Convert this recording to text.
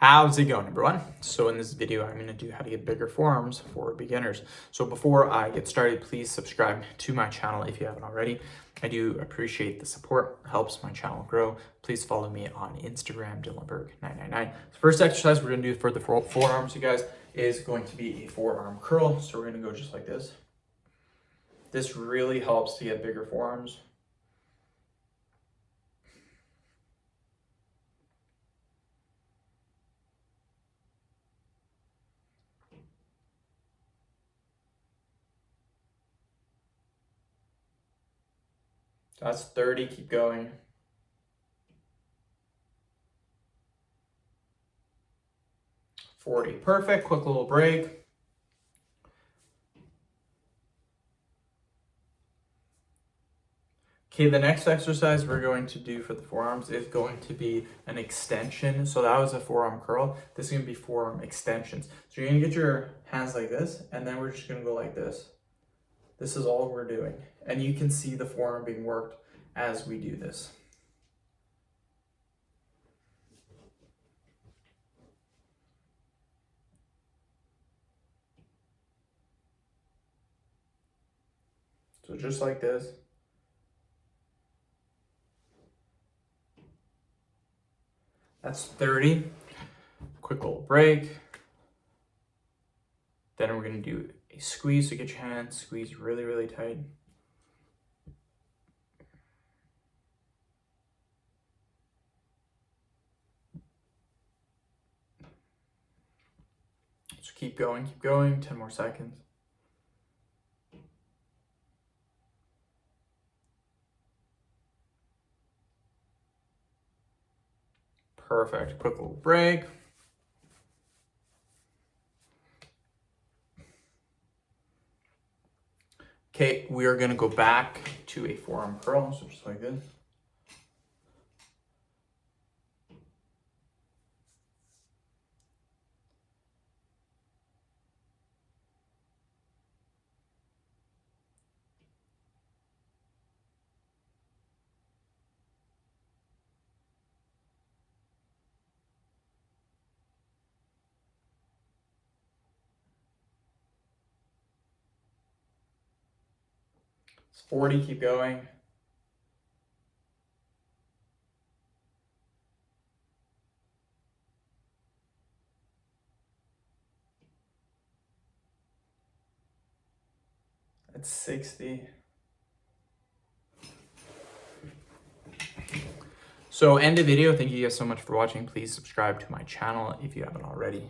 How's it going, everyone? So in this video, I'm going to do how to get bigger forearms for beginners. So before I get started, please subscribe to my channel if you haven't already. I do appreciate the support. It helps my channel grow. Please follow me on Instagram, Dylanberg999. The first exercise we're going to do for the forearms, you guys, is going to be a forearm curl. So we're going to go just like this. This really helps to get bigger forearms. That's 30, keep going. $40, perfect, quick little break. Okay, the next exercise we're going to do for the forearms is going to be an extension. So that was a forearm curl. This is gonna be forearm extensions. So you're gonna get your hands like this, and then we're just gonna go like this. This is all we're doing. And you can see the forearm being worked as we do this. So just like this. That's 30. Quick little break. Then we're gonna do a squeeze. So get your hands squeeze really, really tight. So keep going, 10 more seconds. Perfect, quick little break. Okay, we are gonna go back to a forearm curl, so just like this. It's 40, keep going. It's 60. So end the video. Thank you guys so much for watching. Please subscribe to my channel if you haven't already.